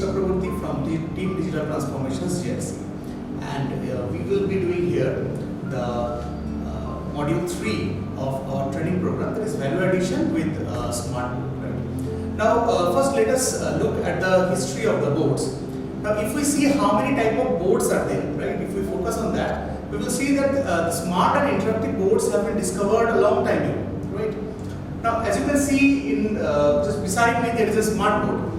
Chakraborty from the Team Digital Transformations GXC, and we will be doing here the module 3 of our training program, that is value addition with smart board. Right? Now first let us look at the history of the boards. Now if we see how many type of boards are there, right? If we focus on that, we will see that the smart and interactive boards have been discovered a long time ago, right? Now as you can see in just beside me there is a smart board.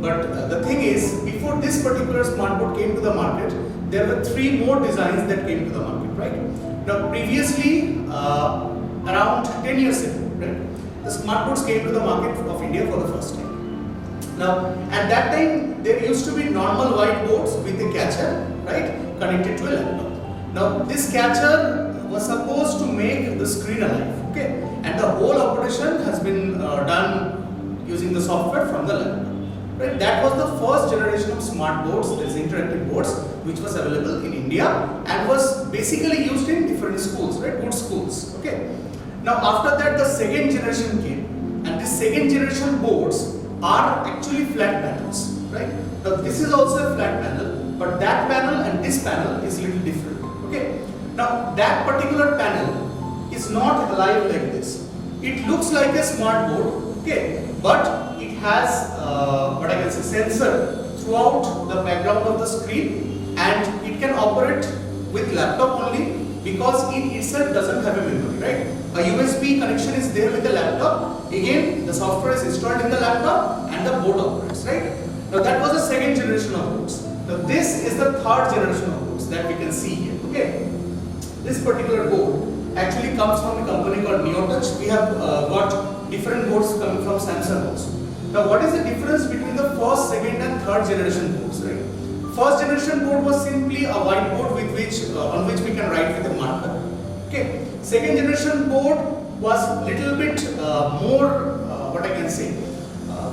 But the thing is, before this particular smart board came to the market, there were 3 more designs that came to the market, right? Now previously, around 10 years ago, right, the smart boards came to the market of India for the first time. Now at that time, there used to be normal white boards with a catcher, right, connected to a laptop. Now this catcher was supposed to make the screen alive, okay, and the whole operation has been done using the software from the laptop. Right? That was the first generation of smart boards, that is interactive boards, which was available in India and was basically used in different schools, right? Good schools. Okay. Now after that the second generation came, and the second generation boards are actually flat panels, right? Now this is also a flat panel, but that panel and this panel is little different. Okay. Now that particular panel is not alive like this. It looks like a smart board, okay, but it has what I can say sensor throughout the background of the screen, and it can operate with laptop only because it itself doesn't have a memory, right? A USB connection is there with the laptop. Again, the software is installed in the laptop and the board operates, right? Now that was the second generation of boards. Now this is the third generation of boards that we can see here. Okay, this particular board actually comes from a company called NeoTouch. We have got different boards coming from Samsung also. Now what is the difference between the first, second and third generation boards, right? First generation board was simply a whiteboard with which on which we can write with a marker. Okay. Second generation board was little bit more what I can say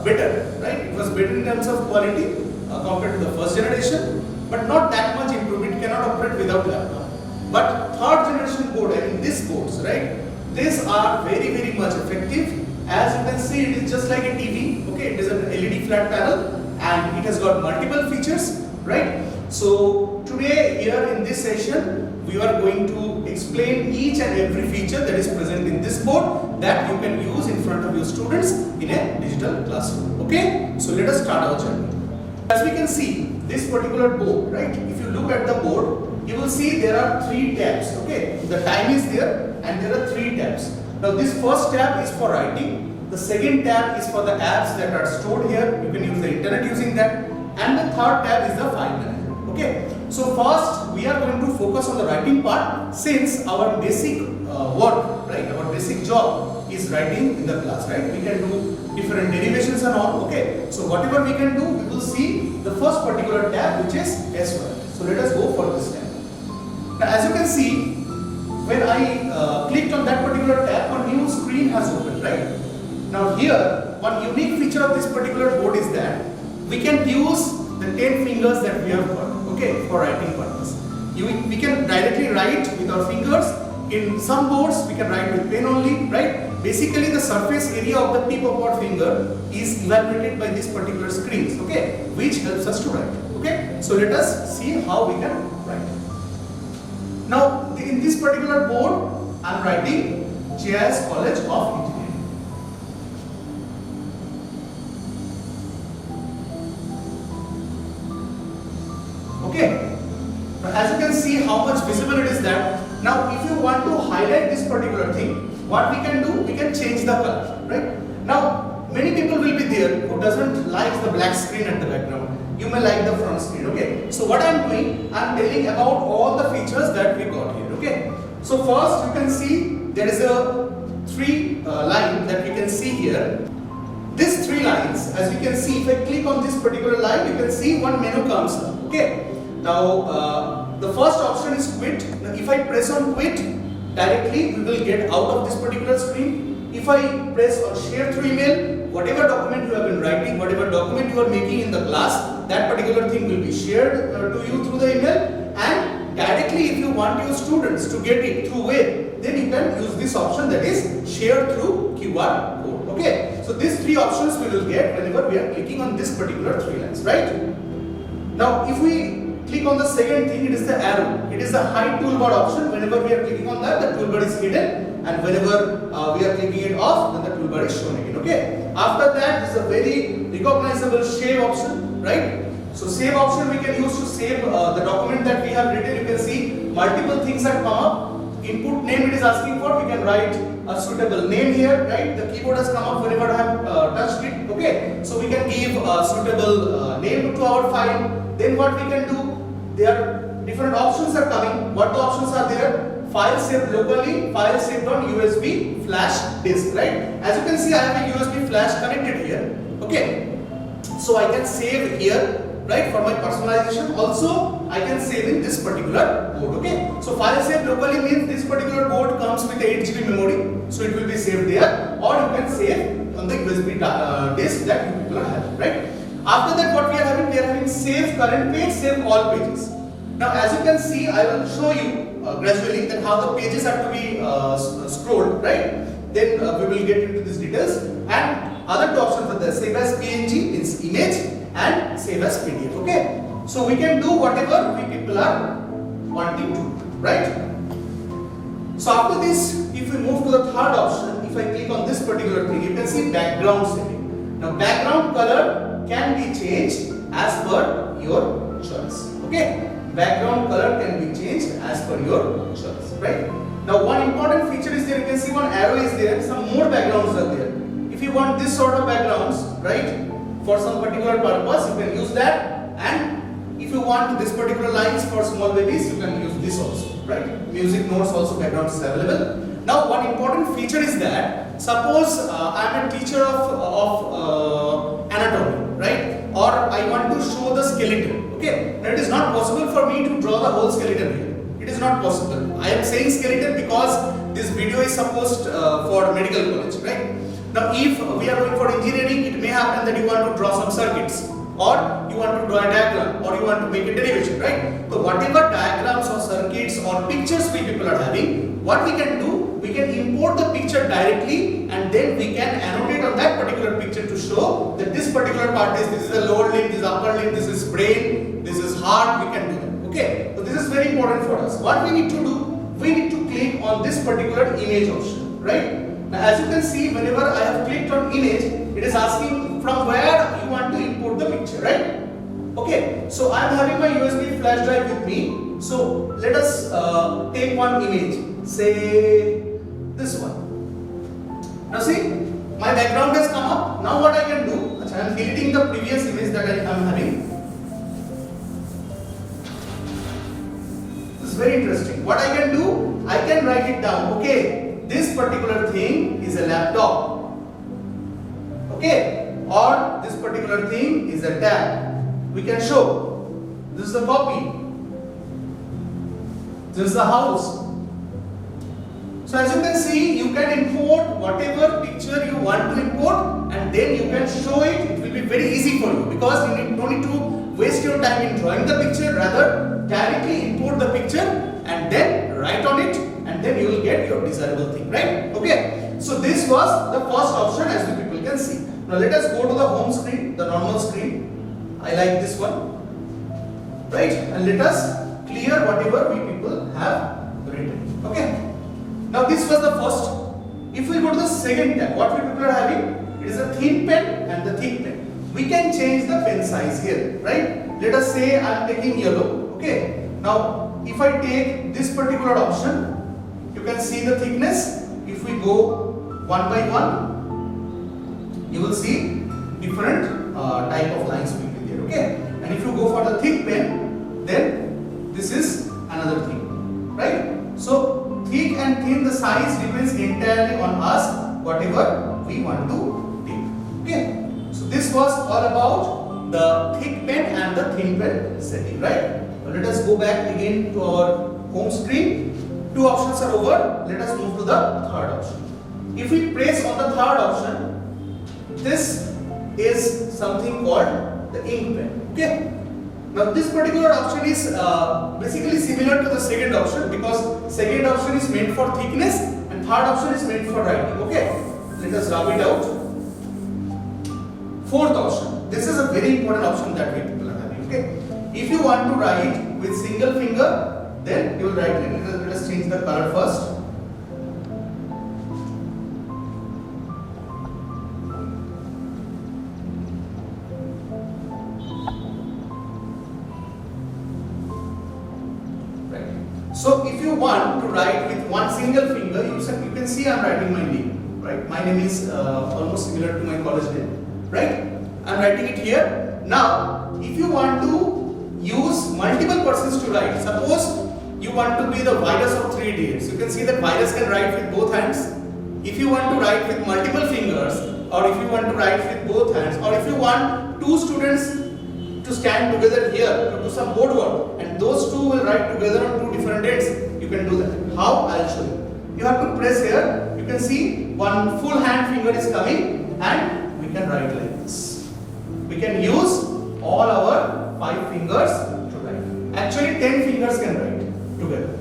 better, right? It was better in terms of quality compared to the first generation, but not that much improved. It cannot operate without laptop. But third generation board, I mean these boards, right? These are very much effective. As you can see, it is just like a TV. Okay, it is an LED flat panel and it has got multiple features, right? So today here in this session, we are going to explain each and every feature that is present in this board that you can use in front of your students in a digital classroom. Okay, so let us start our journey. As we can see, this particular board, right? If you look at the board, you will see there are 3 tabs. Okay, the time is there and there are 3 tabs. Now this first tab is for writing, the second tab is for the apps that are stored here, you can use the internet using that, and the third tab is the file manager. Okay, so first we are going to focus on the writing part, since our basic work, right, our basic job is writing in the class, right? We can do different derivations and all. Okay, so whatever we can do, we will see the first particular tab, which is SQL. So let us go for this tab. Now as you can see, when I clicked on that particular tab, a new screen has opened, right? Now here, one unique feature of this particular board is that we can use the 10 fingers that we have got, okay, for writing purpose. We can directly write with our fingers. In some boards, we can write with pen only, right? Basically, the surface area of the tip of our finger is evaluated by these particular screens, okay, which helps us to write, okay? So let us see how we can write. Now, in this particular board, I am writing JIS College of Engineering. Okay. Now, as you can see how much visible it is that. Now, if you want to highlight this particular thing, what we can do, we can change the color, right? Now, many people will be there who doesn't like the black screen at the background. You may like the front screen, okay? So what I am doing, I am telling about all the features that we got here, okay? So first you can see there is a 3 line that we can see here. These 3 lines, as you can see, if I click on this particular line, you can see one menu comes up, okay? Now the first option is quit. Now if I press on quit, directly we will get out of this particular screen. If I press on share through email, whatever document you have been writing, whatever document you are making in the class, that particular thing will be shared to you through the email, and directly if you want your students to get it through web, then you can use this option, that is share through QR code. Okay, so these three options we will get whenever we are clicking on this particular three lines, right? Now, if we click on the second thing, it is the arrow. It is the hide toolbar option. Whenever we are clicking on that, the toolbar is hidden, and whenever we are clicking it off, then the toolbar is shown again. Okay. After that, this is a very recognizable save option, right? So save option we can use to save the document that we have written. You can see multiple things have come up. Input name it is asking for. We can write a suitable name here, right? The keyboard has come up whenever I have touched it. Okay. So we can give a suitable name to our file. Then what we can do? There are different options are coming. What the options are there? File saved locally, file saved on USB flash disk, right? As you can see, I have a USB flash connected here. Okay, so I can save here, right? For my personalization. Also, I can save in this particular board. Okay, so file saved locally means this particular board comes with 8 GB memory, so it will be saved there, or you can save on the USB disk that you people are having, right? After that, what we are having save current page, save all pages. Now, as you can see, I will show you gradually that how the pages are to be scrolled, right? Then we will get into these details. And other two options are there: save as PNG, means image, and save as PDF. Okay, so we can do whatever we people are wanting to, right? So after this, if we move to the third option, if I click on this particular thing, you can see background setting. Now, background color can be changed as per your choice. Okay, background color can be changed as per your choice, right? Now, one important feature is there. You can see one arrow is there. Some more backgrounds are there. If you want this sort of backgrounds, right, for some particular purpose, you can use that. And if you want this particular lines for small babies, you can use this also, right? Music notes also background is available. Now, one important feature is that suppose I am a teacher of anatomy, right? Or I want to show the skeleton. Okay, now it is not possible for me to draw the whole skeleton here. It is not possible. I am saying skeleton because this video is supposed for medical college, right? Now, if we are going for engineering, it may happen that you want to draw some circuits, or you want to draw a diagram, or you want to make a derivation, right? So, whatever diagrams or circuits or pictures we people are having, what we can do? We can import the picture directly, and then we can annotate on that particular picture to show that this particular part is, this is the lower limb, this is upper limb, this is brain, this is heart. We can do that. Okay, so this is very important for us. What we need to do? We need to click on this particular image option, right? Now, as you can see, whenever I have clicked on image, it is asking from where you want to import the picture, right? Okay, so I am having my USB flash drive with me. So let us take one image, say this one. Now see, my background has come up. Now what I can do? I am deleting the previous image that I am having. This is very interesting. What I can do? I can write it down. Okay, this particular thing is a laptop. Okay, or this particular thing is a tab. We can show. This is the copy. This is the house. So as you can see, you can import whatever picture you want to import, and then you can show it. It will be very easy for you because you don't need to waste your time in drawing the picture. Rather, directly import the picture and then write on it, and then you will get your desirable thing, right? Okay. So this was the first option, as you people can see. Now let us go to the home screen, the normal screen. I like this one, right? And let us clear whatever we people have written. Okay. Now this was the first. If we go to the second tab, what we people are having? It is a thin pen and the thick pen. We can change the pen size here, right? Let us say I am taking yellow. Okay. Now if I take this particular option, you can see the thickness. If we go one by one, you will see different type of lines will be there. Okay. And if you go for the thick pen, then this is another thing, right? So thick and thin, the size depends entirely on us, whatever we want to take. Okay. So this was all about the thick pen and the thin pen setting, right? So let us go back again to our home screen. Two options are over. Let us move to the third option. If we press on the third option, this is something called the ink pen. Okay. Now this particular option is basically similar to the second option, because second option is meant for thickness and third option is meant for writing. Okay, let us rub it out. fourth option. This is a very important option that we people are having. Okay. If you want to write with single finger, then you will write. Let us change the color first. So if you want to write with one single finger, you can see I am writing my name, right? My name is almost similar to my college name, right? I am writing it here. Now, if you want to use multiple persons to write, suppose you want to be the virus of 3 idiots. You can see that virus can write with both hands. If you want to write with multiple fingers, or if you want to write with both hands, or if you want two students to stand together here to do some board work, and those two will write together on two different dates, you can do that. How? I'll show you. You have to press here. You can see one full hand finger is coming, and we can write like this. We can use all our 5 fingers to write. Actually, 10 fingers can write together.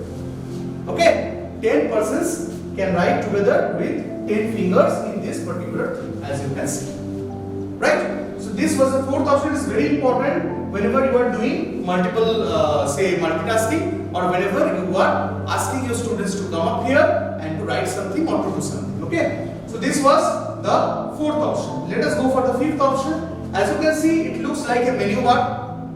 Okay? 10 persons can write together with 10 fingers in this particular thing, as you can see. Right? So this was the fourth option. Is very important whenever you are doing multiple, say multitasking, or whenever you are asking your students to come up here and to write something or to do something. Okay. So this was the fourth option. Let us go for the fifth option. As you can see, it looks like a menu bar,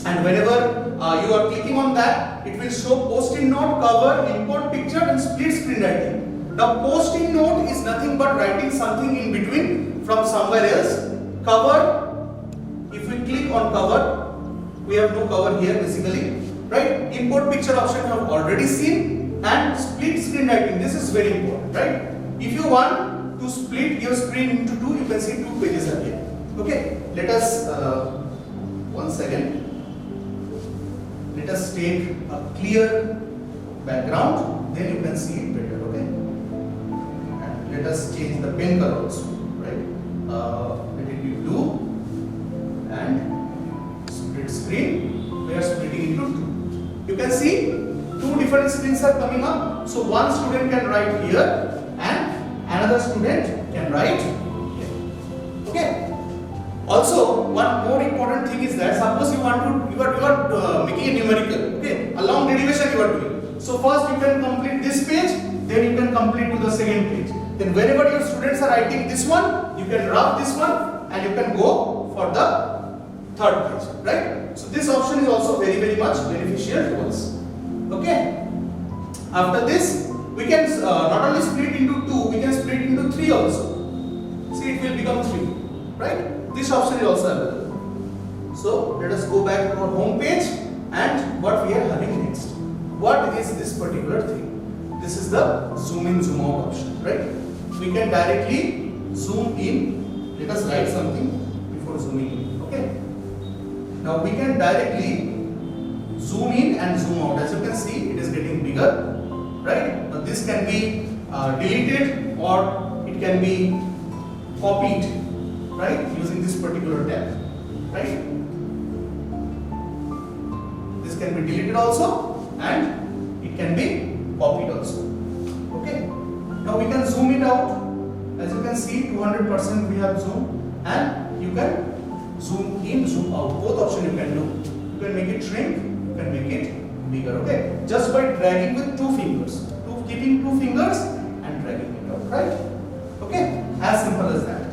and whenever you are clicking on that, it will show post-it note, cover, import picture, and split screen writing. Now, post-it note is nothing but writing something in between from somewhere else. Cover, if we click on cover, we have no cover here basically, right? Import picture option you have already seen, and split screen writing, this is very important, right? If you want to split your screen into two, you can see 2 pages are here. Okay, let us, one second, let us take a clear background, then you can see it better, okay? And let us change the pen color also, right? Let it be blue, and split screen, we are splitting into 2. You can see 2 different screens are coming up. So one student can write here and another student can write here. Okay. Also, one more important thing is that suppose you want to you are making a numerical, okay, a long derivation you are doing. So first you can complete this page, then you can complete to the second page. Then whenever your students are writing this one, you can rub this one and you can go for the third page, right? So this option is also very much beneficial to us. Okay. After this, we can not only split into 2, we can split into 3 also. See, it will become 3, right? This option is also available. So let us go back to our home page and what we are having next. What is this particular thing? This is the zoom in, zoom out option, right? We can directly zoom in. Let us write something before zooming in. Okay. Now we can directly zoom in and zoom out. As you can see, it is getting bigger, right? Now this can be deleted or it can be copied, right? Using this particular tab, right? This can be deleted also and it can be copied also. Okay. Now we can zoom it out. As you can see, 200% we have zoom, and you can zoom in, zoom out. Both options you can do. You can make it shrink, you can make it bigger. Okay. Just by dragging with 2 fingers, keeping 2 fingers and dragging it out. Right. Okay. As simple as that.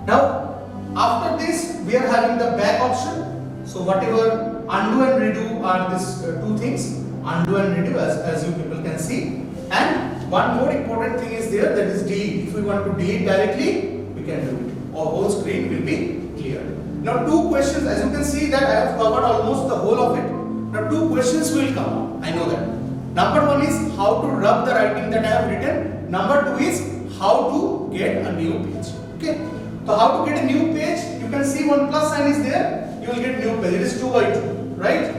Now, after this, we are having the back option. So whatever undo and redo are these 2 things. Undo and redo, as you people can see. And one more important thing is there, that is delete. If we want to delete directly, we can do it. Our whole screen will be clear. Now 2 questions, as you can see that I have covered almost the whole of it. Now 2 questions will come up. I know that. Number 1 is how to rub the writing that I have written. Number 2 is how to get a new page. Okay. So how to get a new page? You can see one plus sign is there. You will get new page. It is 2 by 2, right?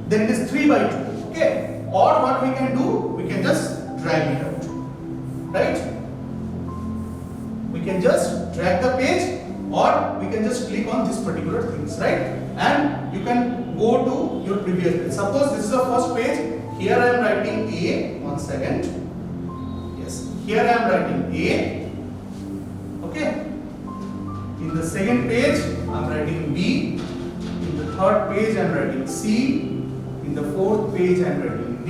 Then it is 3 by 2. Okay. Or what we can do? We can just drag it out, right? We can just drag the page, or we can just click on this particular things, right? And you can go to your previous page. Suppose this is the first page. Here I am writing A. 1 second. Yes. Here I am writing A. Okay. In the second page, I am writing B. In the third page, I am writing C. In the fourth page, I am writing D.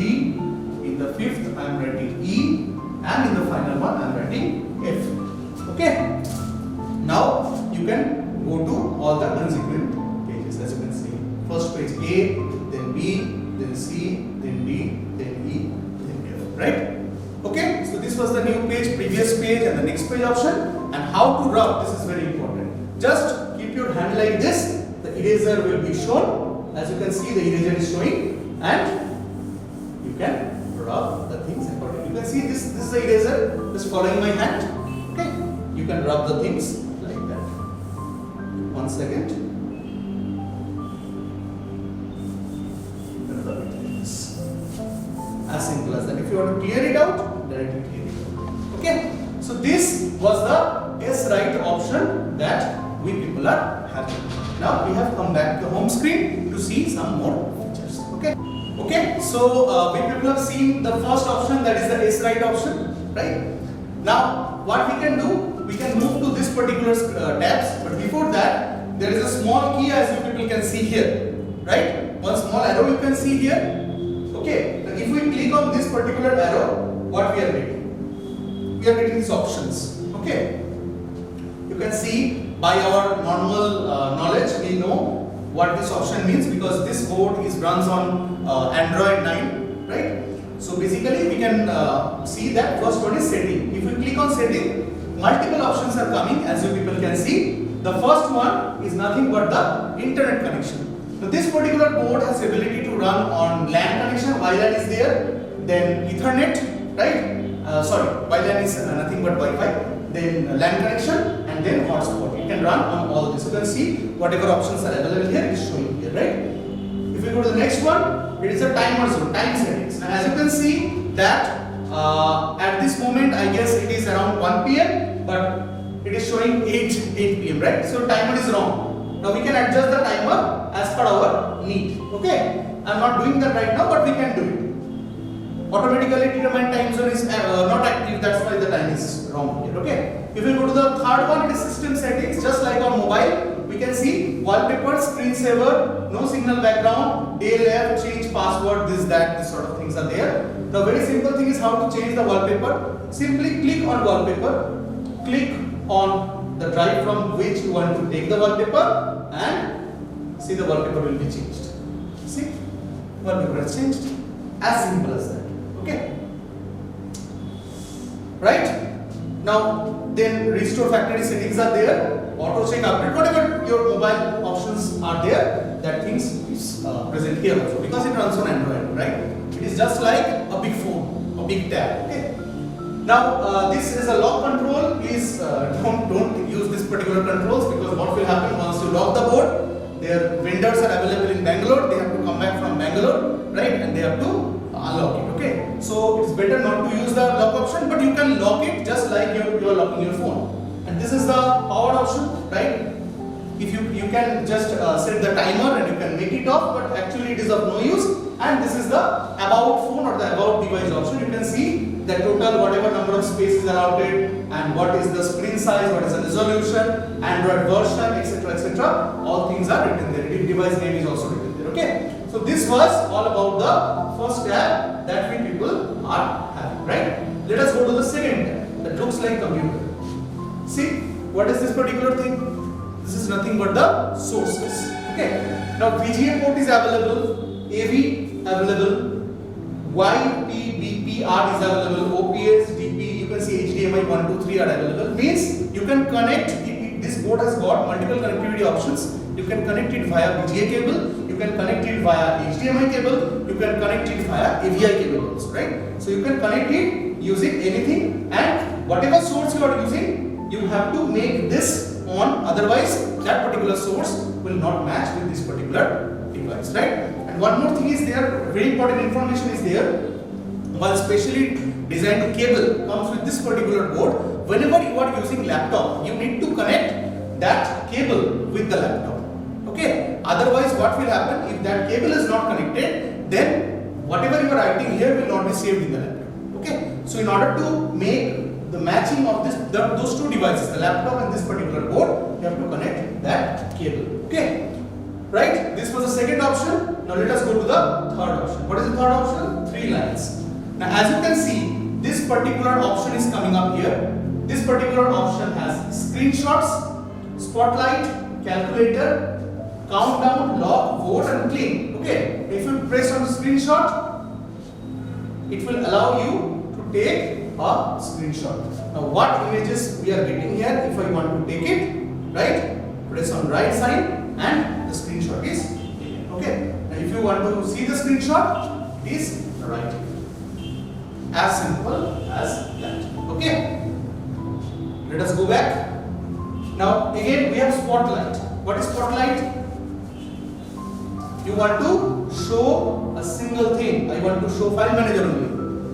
In the fifth, I am writing E. And in the final one, I am writing F. Okay. Now you can go to all the consequent pages, as you can see. First page A, then B, then C, then D, then E, then F. Right? Okay. So this was the new page, previous page, and the next page option. And how to rub, this is very important. Just keep your hand like this. The eraser will be shown. As you can see, the eraser is showing, and you can rub the things accordingly. You can see this is the eraser just following my hand. Okay, you can rub the things like that. 1 second. You can rub it like this. As simple as that. If you want to clear it out, directly clear it out. Okay, so this was the S right option that we people are having. Now we have come back to the home screen to see some more features. Okay, so we people have seen the first option, that is the S right option, right? Now what we can do, we can move to this particular tabs, but before that there is a small key, as you people can see here, right? One small arrow you can see here. Okay, now if we click on this particular arrow, what we are getting? We are getting these options. Okay, you can see by our normal knowledge, we know what this option means, because this board runs on Android 9, right? So basically we can see that first one is setting. If we click on setting, multiple options are coming, as you people can see. The first one is nothing but the internet connection. So this particular board has ability to run on LAN connection, WLAN is there, then Ethernet, right? WLAN is nothing but Wi-Fi, then LAN connection, and then hotspot. It can run on all this. You can see whatever options are available here is showing here, right? If we go to the next one, it is a timer zone, time settings. Now as you can see that at this moment, I guess it is around 1 p.m. but it is showing 8 p.m. right? So timer is wrong. Now we can adjust the timer as per our need. Okay, I am not doing that right now, but we can do it. Automatically determined time zone is not active, that's why the time is wrong here. Okay, if we go to the third one, it is system settings. Just like on mobile, we can see wallpaper, screensaver, no signal background, day left, change password, this sort of things are there. The very simple thing is how to change the wallpaper. Simply click on wallpaper, click on the drive from which you want to take the wallpaper, and see the wallpaper will be changed. See, wallpaper has changed. As simple as that. Okay, right? Now then restore factory settings are there, auto check update, whatever your mobile options are there, that things is present here also, because it runs on Android, right? It is just like a big phone, a big tab. Okay, now this is a lock control. Please don't use this particular controls, because what will happen once you lock the board, their vendors are available in Bangalore, they have to come back from Bangalore, right, and they have to unlock it. Okay, so it's better not to use the lock option, but you can lock it just like you are locking your phone. And this is the power option, right? If you can just set the timer and you can make it off, but actually it is of no use. And this is the about phone or the about device option. You can see the total whatever number of spaces allotted, and what is the screen size, what is the resolution, Android version, etc., etc. All things are written there. Device name is also written there. Okay. So this was all about the first tab that we people are having, right? Let us go to the second tab that looks like computer. See, what is this particular thing? This is nothing but the sources. Okay. Now VGA port is available, AV available, YPBPR is available, OPS, DP, you can see HDMI 1, 2, 3 are available. Means you can connect, this board has got multiple connectivity options. You can connect it via VGA cable, you can connect it via HDMI cable, you can connect it via AVI cable also, right? So you can connect it using anything, and whatever source you are using, you have to make this on, otherwise that particular source will not match with this particular device, right? And one more thing is there, very important information is there. One specially designed cable comes with this particular board. Whenever you are using laptop, you need to connect that cable with the laptop. Okay, otherwise what will happen, if that cable is not connected, then whatever you are writing here will not be saved in the laptop. Okay, so in order to make the matching of those two devices, the laptop and this particular board, you have to connect that cable. Okay, right? This was the second option. Now let us go to the third option. What is the third option? 3 lines. Now as you can see, this particular option is coming up here. This particular option has screenshots, spotlight, calculator, countdown, lock, vote and clean. Okay, if you press on the screenshot, it will allow you to take a screenshot. Now what images we are getting here, if I want to take it, right, press on right side and the screenshot is taken. Okay, and if you want to see the screenshot, please write it. As simple as that. Okay, let us go back. Now again we have spotlight. What is spotlight? You want to show a single thing. I want to show file manager only,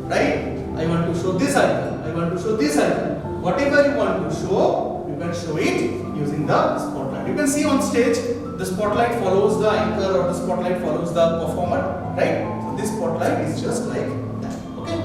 right? I want to show this icon. I want to show this icon. Whatever you want to show, you can show it using the spotlight. You can see on stage the spotlight follows the anchor or the spotlight follows the performer, right? So this spotlight is just like that. Okay.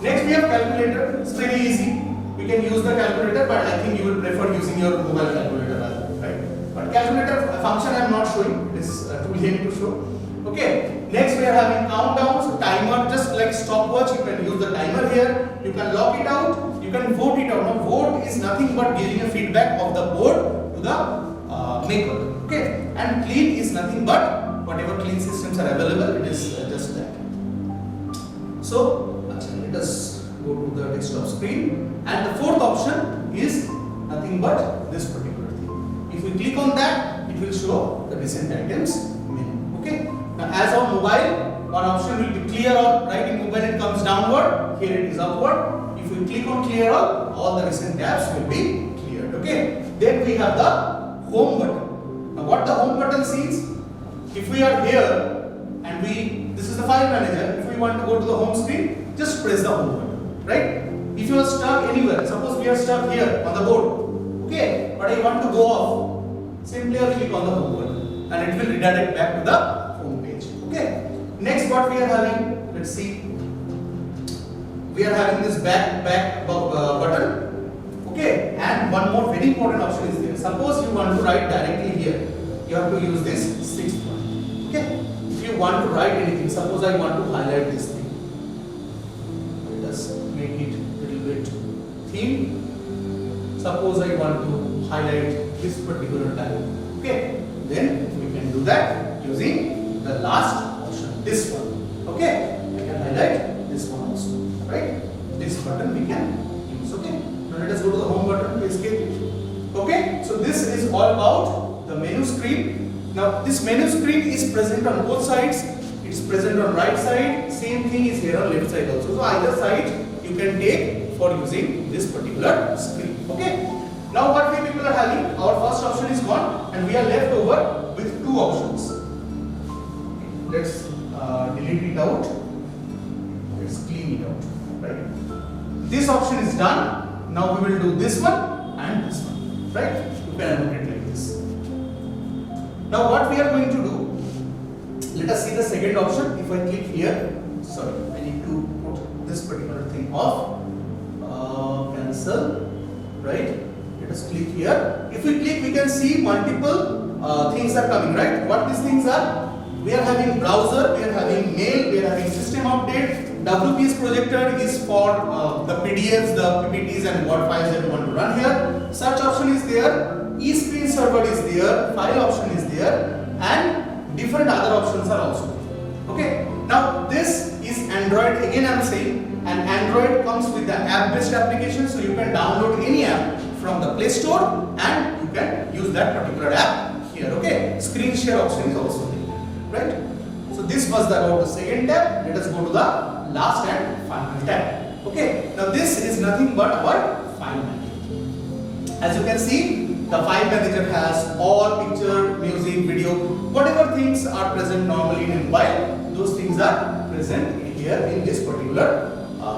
Next we have calculator. It's very easy. We can use the calculator, but I think you will prefer using your mobile calculator as well, right? But calculator function I am not showing. It is too late to show. Okay. Next we are having countdown, so timer, just like stopwatch. You can use the timer here. You can lock it out. You can vote it out. Now vote is nothing but giving a feedback of the board to the maker. Okay. And clean is nothing but whatever clean systems are available. It is just that. So let us go to the desktop screen. And the fourth option is nothing but this particular thing. If we click on that, it will show the recent items menu. Okay. Now as on mobile, one option will be clear all, right? In mobile it comes downward, here it is upward. If we click on clear all the recent tabs will be cleared. Okay. Then we have the home button. Now what the home button sees? If we are here and this is the file manager, if we want to go to the home screen, just press the home button, right? If you are stuck anywhere, suppose we are stuck here on the board, okay, but I want to go off, simply click on the home button and it will redirect back to the home page. Okay. Next what we are having, let's see, we are having this back button. Okay, and one more very important option is there. Suppose you want to write directly here, you have to use this 6th one. Okay, if you want to write anything, suppose I want to highlight this thing, let us make it a little bit theme. Suppose I want to highlight this particular tab. Okay, then we can do that using the last option, this one. Okay, I can highlight this one also, right? This button we can use. Okay, now let us go to the home button to escape it. Okay, so this is all about the menu screen. Now this menu screen is present on both sides. It is present on right side. Same thing is here on left side also. So either side you can take for using this particular screen. Okay. Now what we people are having, our first option is gone and we are left over with 2 options. Okay. Let's delete it out. Let's clean it out. Right. This option is done. Now we will do this one and this one. Right. You can annotate like this. Now what we are going to do, let us see the second option. If I click here, sorry, I need to put this particular thing off, cancel, right? Let us click here. If we click, we can see multiple things are coming, right? What these things are? We are having browser, we are having mail, we are having system update. WPS projector is for the PDFs, the PPTs and Word files that you want to run here. Search option is there. eScreen server is there, file option is there, and different other options are also there. Okay. Now this is Android. Again, I am saying, and Android comes with the app-based application, so you can download any app from the Play Store and you can use that particular app here. Okay. Screen share option is also there, right? So this was about the second tab. Let us go to the last and final tab. Okay. Now this is nothing but our file manager. As you can see, the file manager has all picture, music, video, whatever things are present normally in mobile, those things are present here in this particular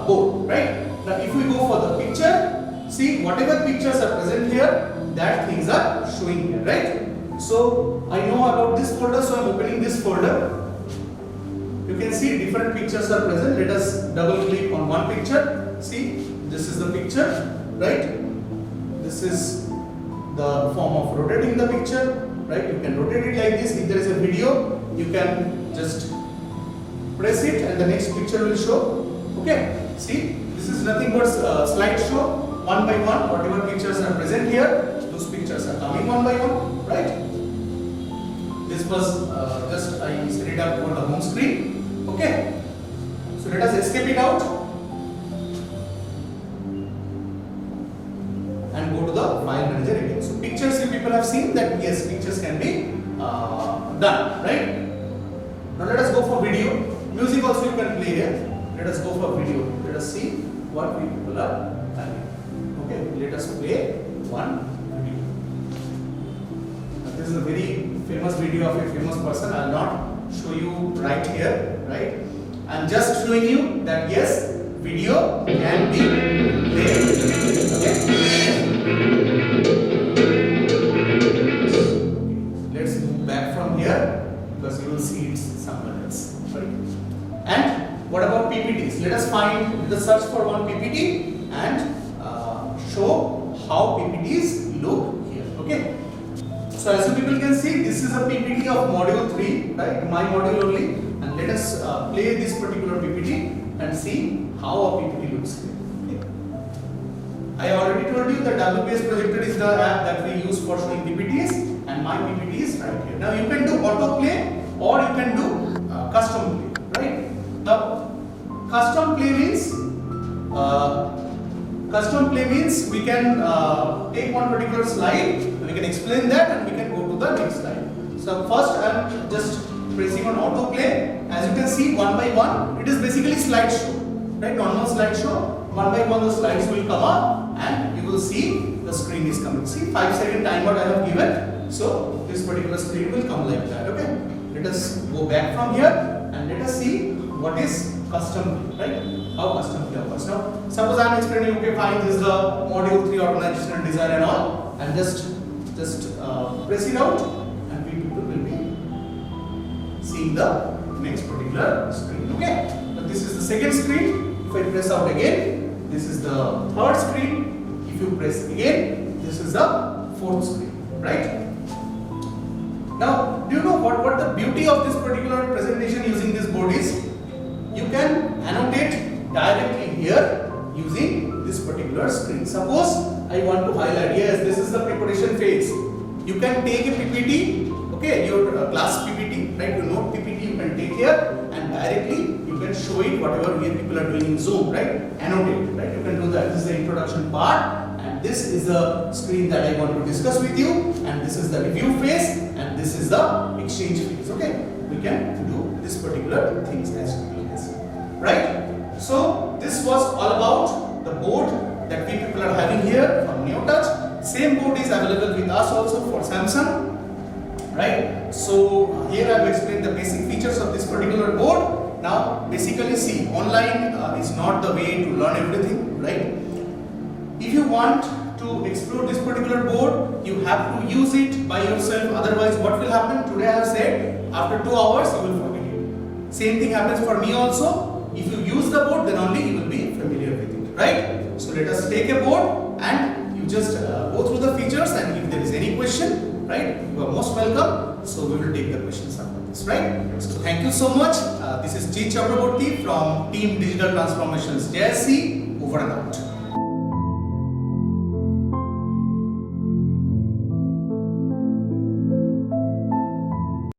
board, right? Now if we go for the picture, see whatever pictures are present here, that things are showing here, right? So I know about this folder, so I am opening this folder. You can see different pictures are present. Let us double click on one picture. See, this is the picture, right? This is the form of rotating the picture, right? You can rotate it like this. If there is a video, you can just press it and the next picture will show. Okay, see, this is nothing but slideshow. One by one, whatever pictures are present here, those pictures are coming one by one, right? This was just I set it up on the home screen. Okay, so let us escape it out and go to the file manager again. So pictures, you people have seen that yes, pictures can be done, right? Now let us go for video. Music also you can play here. Let us go for video. Let us see what we people are having. Okay, let us play one video. Now, this is a very famous video of a famous person. I will not show you right here, right? I am just showing you that yes, video can be played. Okay. Let's move back from here because you will see it's somewhere else. Right? And what about PPTs? Let us search for one PPT and show how PPTs look here. Okay. So as you people can see, this is a PPT of module 3, right? My module only. And let us play this particular PPT and see how a PPT looks here. Okay. I already told you that WPS Projector is the app that we use for showing PPTs, and my PPT is right here. Now you can do autoplay or you can do custom play, right? Now custom play means we can take one particular slide, we can explain that and we can go to the next slide. So first I am just pressing on autoplay. As you can see, one by one, it is basically slideshow, right? Normal slideshow. One by one the slides will come up and you will see the screen is coming. See, 5-second timer I have given. So this particular screen will come like that. Okay. Let us go back from here and let us see what is custom, right? How custom play works. Now, suppose I am explaining, okay, fine, this is the module 3 organizational design and all, and just press it out, and we people will be seeing the next particular screen. Okay. Now this is the second screen. If I press out again, this is the third screen. If you press again, this is the fourth screen, right? Now, do you know what the beauty of this particular presentation using this board is? You can annotate directly here using this particular screen. Suppose I want to highlight, yes, this is the preparation phase. You can take a PPT, okay, your class PPT, right? Your note PPT you can take here and directly you can show it whatever people are doing in Zoom, right? Annotate, right? You can do that. This is the introduction part. And this is the screen that I want to discuss with you, and this is the review phase, and this is the exchange phase. Okay, we can do this particular things as you can see, right? So this was all about the board that we people are having here from NeoTouch. Same board is available with us also for Samsung, right? So here I have explained the basic features of this particular board. Now basically see, online is not the way to learn everything, right? If you want to explore this particular board, you have to use it by yourself. Otherwise, what will happen? Today I have said, after 2 hours you will forget it. Same thing happens for me also. If you use the board, then only you will be familiar with it, right? So let us take a board and you just go through the features, and if there is any question, right, you are most welcome. So we will take the questions after this, right? So thank you so much. This is G. Chakraborty from Team Digital Transformations JSC. Over and out.